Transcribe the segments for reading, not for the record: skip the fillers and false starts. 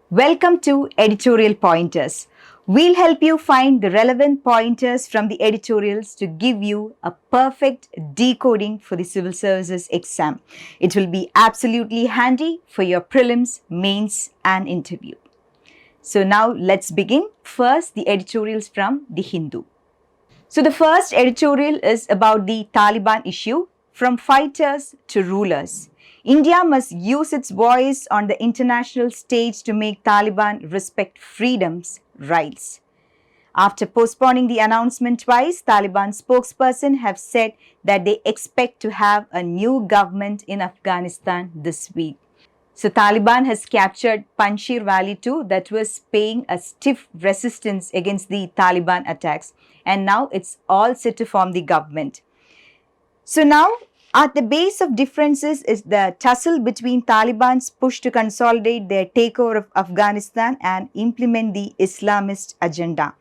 Welcome to Editorial Pointers. We'll help you find the relevant pointers from the editorials to give you a perfect decoding for the civil services exam. It will be absolutely handy for your prelims, mains, and interview. So now let's begin. First, the editorials from The Hindu. So the first editorial is about the Taliban issue, from fighters to rulers. India must use its voice on the international stage to make Taliban respect freedoms, rights. After postponing the announcement twice, Taliban spokesperson have said that they expect to have a new government in Afghanistan this week. So Taliban has captured Panjshir Valley too, that was paying a stiff resistance against the Taliban attacks, and now it's all set to form the government. So now at the base of differences is the tussle between Taliban's push to consolidate their takeover of Afghanistan and implement the Islamist agenda.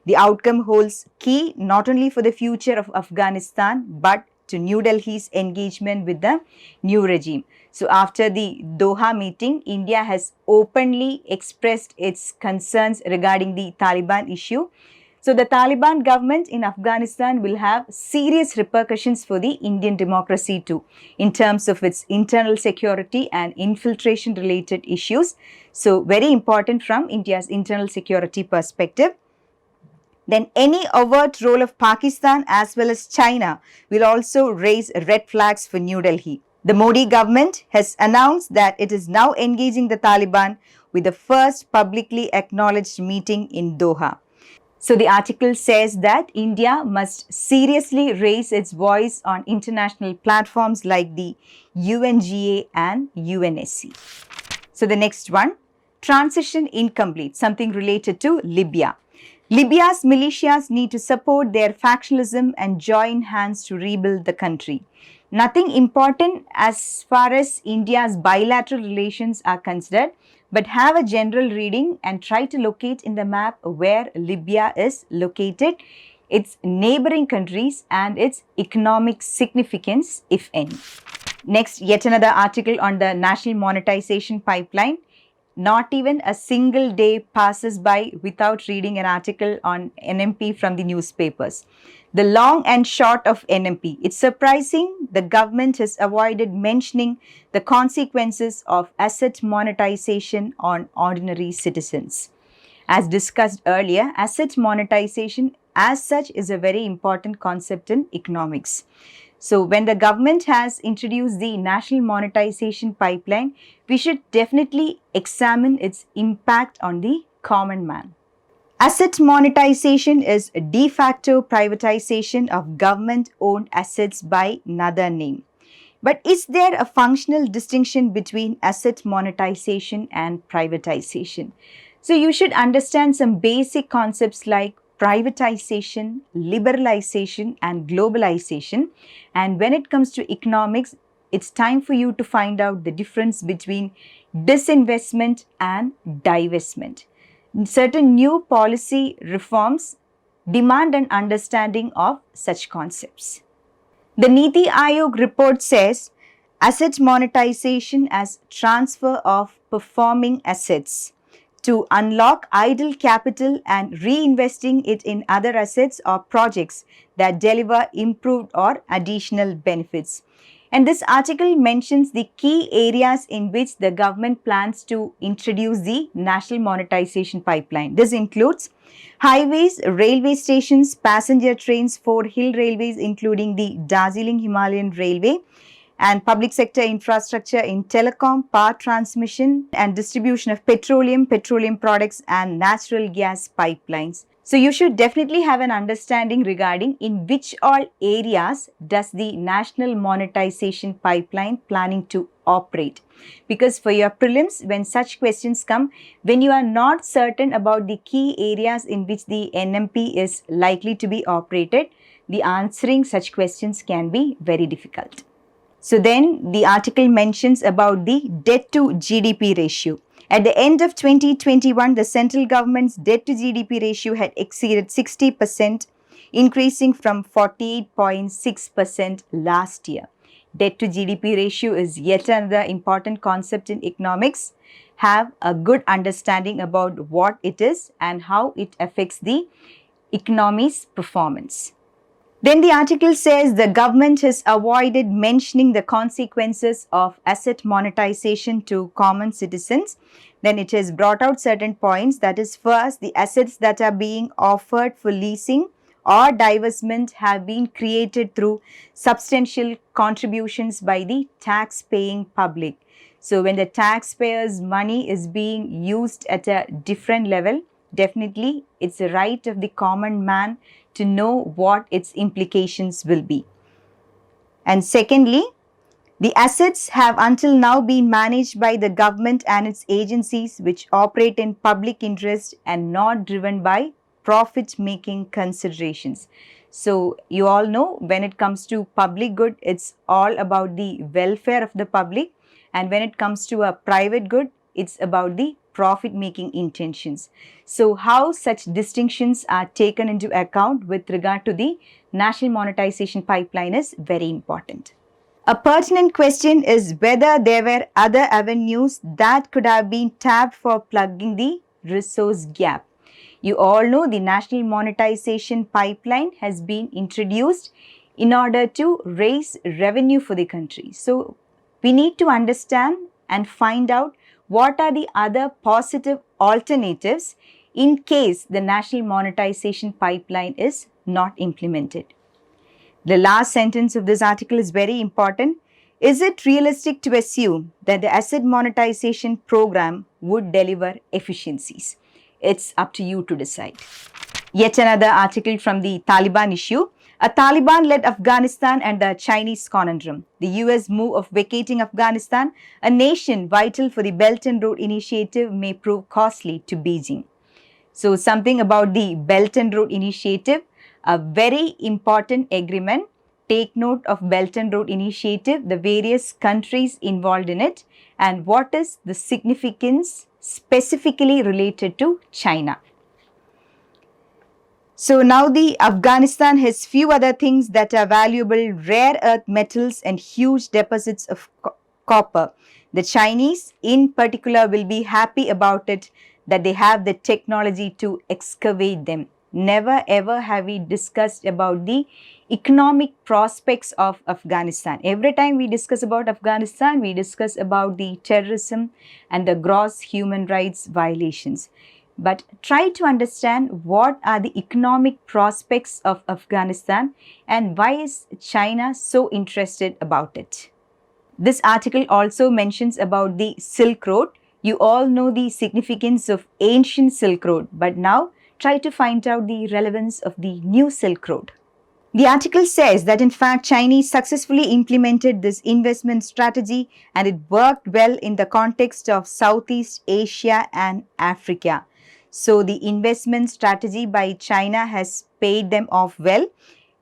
The outcome holds key not only for the future of Afghanistan but to New Delhi's engagement with the new regime. So after the Doha meeting, India has openly expressed its concerns regarding the Taliban issue. So the Taliban government in Afghanistan will have serious repercussions for the Indian democracy too, in terms of its internal security and infiltration related issues. So very important from India's internal security perspective. Then any overt role of Pakistan as well as China will also raise red flags for New Delhi. The Modi government has announced that it is now engaging the Taliban with the first publicly acknowledged meeting in Doha. So the article says that India must seriously raise its voice on international platforms like the UNGA and UNSC. So the next one, transition incomplete, something related to Libya. Libya's militias need to support their factionalism and join hands to rebuild the country. Nothing important as far as India's bilateral relations are considered, but have a general reading and try to locate in the map where Libya is located, its neighboring countries and its economic significance, if any. Next, yet another article on the national monetization pipeline. Not even a single day passes by without reading an article on NMP from the newspapers. The long and short of NMP. It's surprising the government has avoided mentioning the consequences of asset monetization on ordinary citizens. As discussed earlier, asset monetization as such is a very important concept in economics. So when the government has introduced the national monetization pipeline, we should definitely examine its impact on the common man. Asset monetization is a de facto privatization of government-owned assets by another name. But is there a functional distinction between asset monetization and privatization? So you should understand some basic concepts like privatization, liberalization, and globalization. And when it comes to economics, it's time for you to find out the difference between disinvestment and divestment. Certain new policy reforms demand an understanding of such concepts. The Niti Aayog report says asset monetization as transfer of performing assets to unlock idle capital and reinvesting it in other assets or projects that deliver improved or additional benefits. And this article mentions the key areas in which the government plans to introduce the national monetization pipeline. This includes highways, railway stations, passenger trains, 4 hill railways including the Darjeeling Himalayan Railway, and public sector infrastructure in telecom, power transmission and distribution of petroleum products and natural gas pipelines. So you should definitely have an understanding regarding in which all areas does the national monetization pipeline planning to operate. Because for your prelims, when such questions come, when you are not certain about the key areas in which the NMP is likely to be operated, the answering such questions can be very difficult. So then the article mentions about the debt to GDP ratio. At the end of 2021, the central government's debt to GDP ratio had exceeded 60%, increasing from 48.6% last year. Debt to GDP ratio is yet another important concept in economics. Have a good understanding about what it is and how it affects the economy's performance. Then the article says the government has avoided mentioning the consequences of asset monetization to common citizens. Then it has brought out certain points, that is, first, the assets that are being offered for leasing or divestment have been created through substantial contributions by the tax-paying public. So when the taxpayers' money is being used at a different level, definitely it's the right of the common man to know what its implications will be. And secondly, the assets have until now been managed by the government and its agencies which operate in public interest and not driven by profit-making considerations. So you all know, when it comes to public good, it's all about the welfare of the public, and when it comes to a private good, it's about the profit-making intentions. So how such distinctions are taken into account with regard to the national monetization pipeline is very important. A pertinent question is whether there were other avenues that could have been tapped for plugging the resource gap. You all know the national monetization pipeline has been introduced in order to raise revenue for the country. So we need to understand and find out what are the other positive alternatives in case the national monetization pipeline is not implemented. The last sentence of this article is very important. Is it realistic to assume that the asset monetization program would deliver efficiencies? It's up to you to decide. Yet another article from the Taliban issue. A Taliban-led Afghanistan and the Chinese conundrum. The US move of vacating Afghanistan, a nation vital for the Belt and Road Initiative, may prove costly to Beijing. So something about the Belt and Road Initiative, a very important agreement. Take note of Belt and Road Initiative, the various countries involved in it, and what is the significance specifically related to China. So now the Afghanistan has few other things that are valuable: rare earth metals and huge deposits of copper. The Chinese in particular will be happy about it, that they have the technology to excavate them. Never ever have we discussed about the economic prospects of Afghanistan. Every time we discuss about Afghanistan, we discuss about the terrorism and the gross human rights violations. But try to understand what are the economic prospects of Afghanistan and why is China so interested about it. This article also mentions about the Silk Road. You all know the significance of ancient Silk Road, but now try to find out the relevance of the new Silk Road. The article says that in fact Chinese successfully implemented this investment strategy and it worked well in the context of Southeast Asia and Africa. So the investment strategy by China has paid them off well,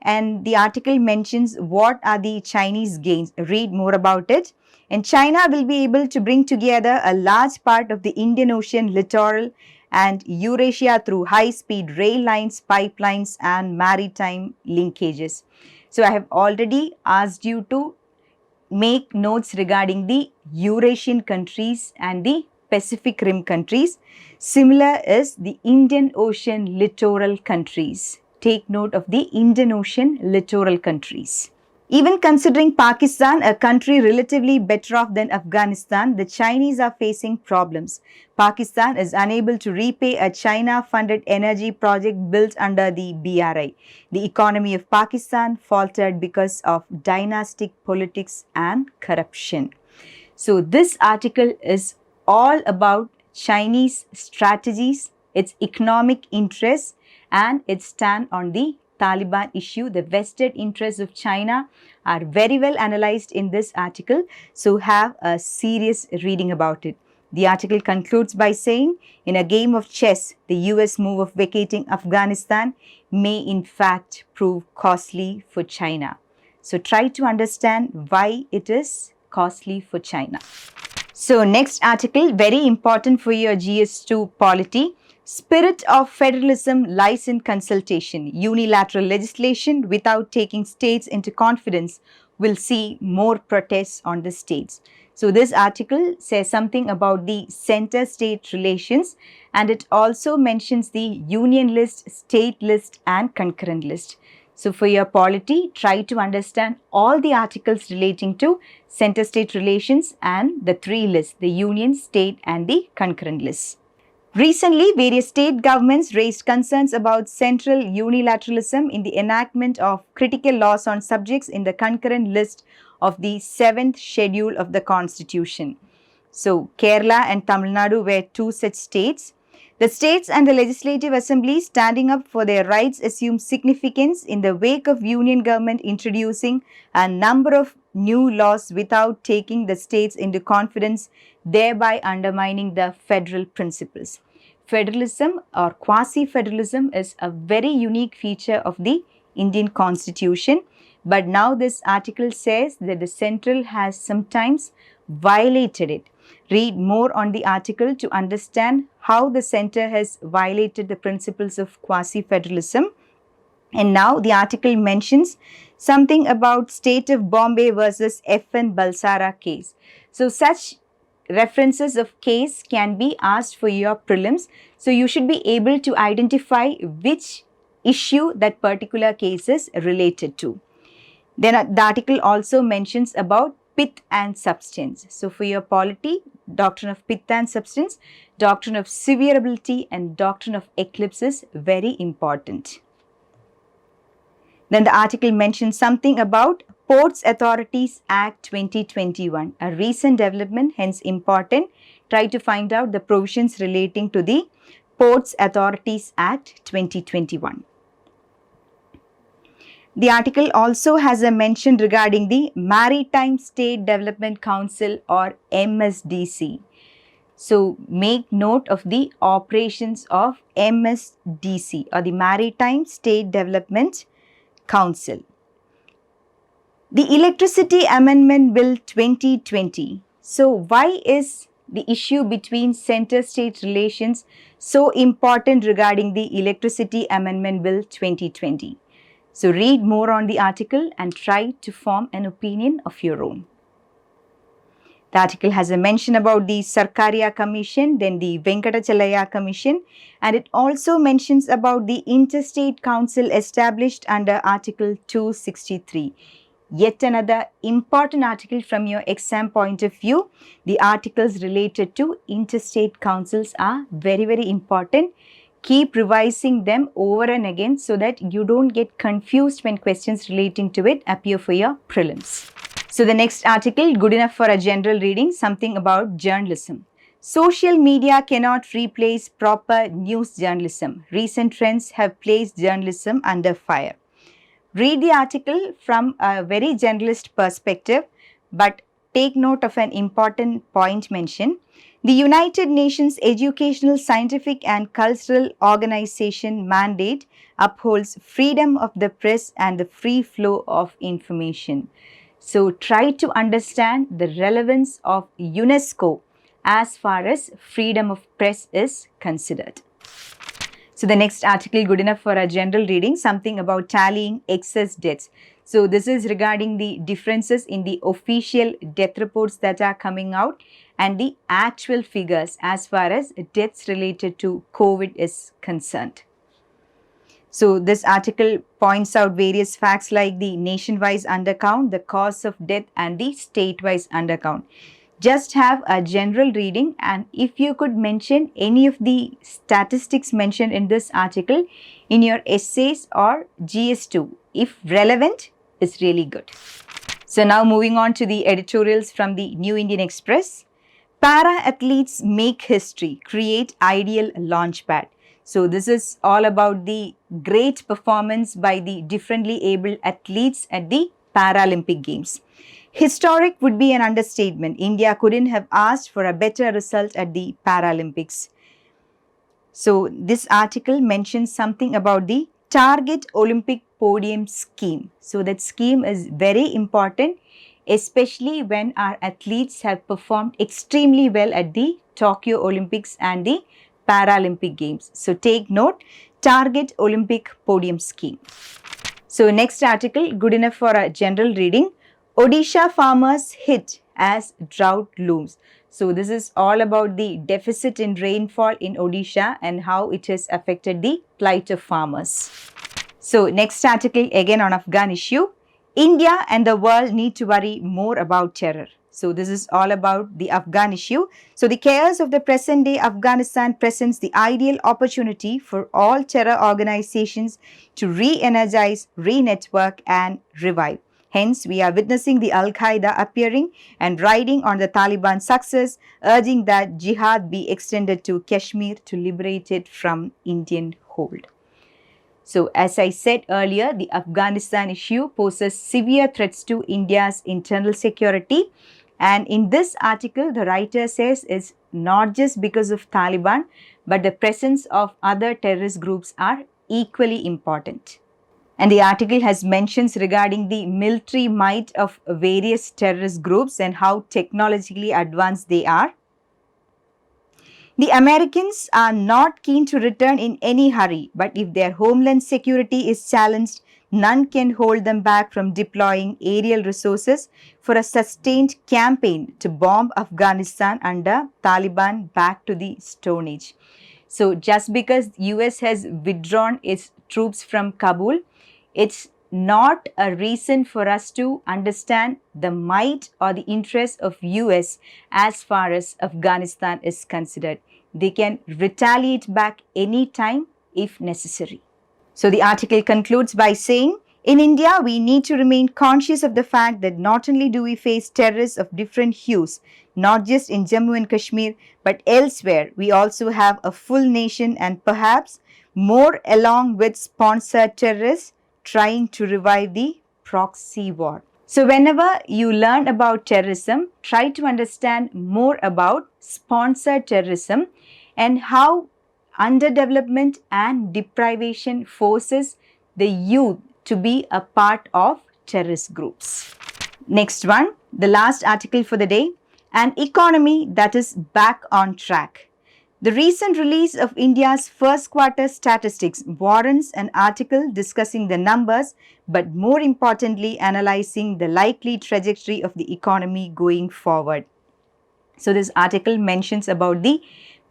and the article mentions what are the Chinese gains. Read more about it. And China will be able to bring together a large part of the Indian Ocean littoral and Eurasia through high-speed rail lines, pipelines and maritime linkages. So I have already asked you to make notes regarding the Eurasian countries and the Pacific Rim countries. Similar is the Indian Ocean littoral countries. Take note of the Indian Ocean littoral countries. Even considering Pakistan, a country relatively better off than Afghanistan, the Chinese are facing problems. Pakistan is unable to repay a China-funded energy project built under the BRI. The economy of Pakistan faltered because of dynastic politics and corruption. So this article is all about Chinese strategies, its economic interests and its stand on the Taliban issue. The vested interests of China are very well analyzed in this article, so have a serious reading about it. The article concludes by saying, in a game of chess, the US move of vacating Afghanistan may in fact prove costly for China. So try to understand why it is costly for China. So next article, very important for your GS2 polity. Spirit of federalism lies in consultation. Unilateral legislation without taking states into confidence will see more protests on the states. So this article says something about the center-state relations, and it also mentions the union list, state list and concurrent list. So for your polity, try to understand all the articles relating to center-state relations and the three lists, the union, state and the concurrent lists. Recently, various state governments raised concerns about central unilateralism in the enactment of critical laws on subjects in the concurrent list of the 7th schedule of the Constitution. So, Kerala and Tamil Nadu were two such states. The states and the legislative assemblies standing up for their rights assume significance in the wake of union government introducing a number of new laws without taking the states into confidence, thereby undermining the federal principles. Federalism or quasi-federalism is a very unique feature of the Indian Constitution, but now this article says that the central has sometimes violated it. Read more on the article to understand how the center has violated the principles of quasi-federalism. And now the article mentions something about State of Bombay versus F.N. Balsara case. So such references of case can be asked for your prelims. So you should be able to identify which issue that particular case is related to. Then the article also mentions about pith and substance. So for your polity, doctrine of pith and substance, doctrine of severability and doctrine of eclipse is very important. Then the article mentions something about Ports Authorities Act 2021, a recent development, hence important. Try to find out the provisions relating to the Ports Authorities Act 2021. The article also has a mention regarding the Maritime State Development Council or MSDC. So make note of the operations of MSDC or the Maritime State Development Council. The Electricity Amendment Bill 2020. So why is the issue between center-state relations so important regarding the Electricity Amendment Bill 2020? So read more on the article and try to form an opinion of your own. The article has a mention about the Sarkaria Commission, then the Venkatachalaya Commission, and it also mentions about the Interstate Council established under Article 263. Yet another important article from your exam point of view. The articles related to interstate councils are very, very important. Keep revising them over and again so that you don't get confused when questions relating to it appear for your prelims. So the next article, good enough for a general reading, something about journalism. Social media cannot replace proper news journalism. Recent trends have placed journalism under fire. Read the article from a very generalist perspective, but take note of an important point mentioned. The United Nations Educational, Scientific and Cultural Organization mandate upholds freedom of the press and the free flow of information. So try to understand the relevance of UNESCO as far as freedom of press is considered. So the next article, good enough for a general reading, something about tallying excess deaths. So this is regarding the differences in the official death reports that are coming out and the actual figures as far as deaths related to COVID is concerned. So this article points out various facts like the nation-wise undercount, the cause of death and the state-wise undercount. Just have a general reading, and if you could mention any of the statistics mentioned in this article in your essays or GS2, if relevant, is really good. So now moving on to the editorials from the New Indian Express. Para athletes make history, create ideal launchpad. So this is all about the great performance by the differently abled athletes at the Paralympic Games. Historic would be an understatement. India couldn't have asked for a better result at the Paralympics. So this article mentions something about the Target Olympic Podium Scheme. So that scheme is very important, especially when our athletes have performed extremely well at the Tokyo Olympics and the Paralympic Games. So take note, Target Olympic Podium Scheme. So next article, good enough for a general reading. Odisha farmers hit as drought looms. So this is all about the deficit in rainfall in Odisha and how it has affected the plight of farmers. So next article again on Afghan issue. India and the world need to worry more about terror. So this is all about the Afghan issue. So the chaos of the present day Afghanistan presents the ideal opportunity for all terror organizations to re-energize, re-network and revive. Hence, we are witnessing the Al-Qaeda appearing and riding on the Taliban success, urging that jihad be extended to Kashmir to liberate it from Indian hold. So, as I said earlier, the Afghanistan issue poses severe threats to India's internal security. And in this article, the writer says it's not just because of Taliban, but the presence of other terrorist groups are equally important. And the article has mentions regarding the military might of various terrorist groups and how technologically advanced they are. The Americans are not keen to return in any hurry, but if their homeland security is challenged, none can hold them back from deploying aerial resources for a sustained campaign to bomb Afghanistan under Taliban back to the Stone Age. So just because US has withdrawn its troops from Kabul, it's not a reason for us to understand the might or the interest of US as far as Afghanistan is considered. They can retaliate back anytime if necessary. So the article concludes by saying, in India, we need to remain conscious of the fact that not only do we face terrorists of different hues, not just in Jammu and Kashmir, but elsewhere, we also have a full nation and perhaps more along with sponsored terrorists trying to revive the proxy war. So whenever you learn about terrorism, try to understand more about sponsored terrorism and how underdevelopment and deprivation forces the youth to be a part of terrorist groups. Next one, the last article for the day, an economy that is back on track. The recent release of India's first quarter statistics warrants an article discussing the numbers, but more importantly, analyzing the likely trajectory of the economy going forward. So this article mentions about the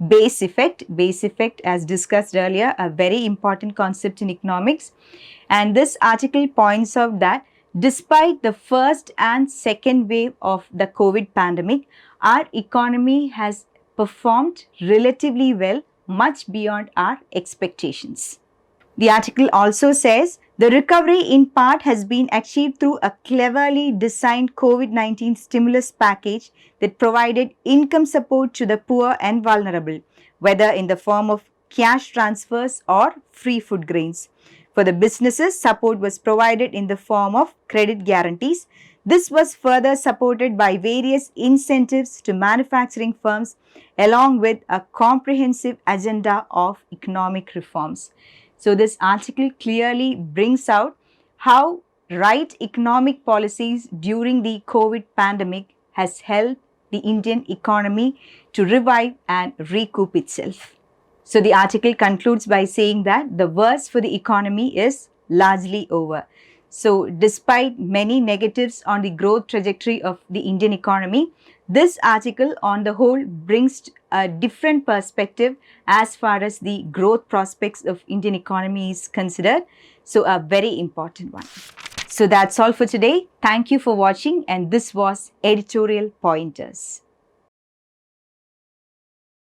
base effect. Base effect, as discussed earlier, a very important concept in economics. And this article points out that despite the first and second wave of the COVID pandemic, our economy has performed relatively well, much beyond our expectations. The article also says the recovery in part has been achieved through a cleverly designed COVID-19 stimulus package that provided income support to the poor and vulnerable, whether in the form of cash transfers or free food grains. For the businesses, support was provided in the form of credit guarantees. This was further supported by various incentives to manufacturing firms along with a comprehensive agenda of economic reforms. So this article clearly brings out how right economic policies during the COVID pandemic has helped the Indian economy to revive and recoup itself. So the article concludes by saying that the worst for the economy is largely over. So despite many negatives on the growth trajectory of the Indian economy, this article on the whole brings a different perspective as far as the growth prospects of Indian economy is considered. So a very important one. So that's all for today. Thank you for watching, and this was Editorial Pointers.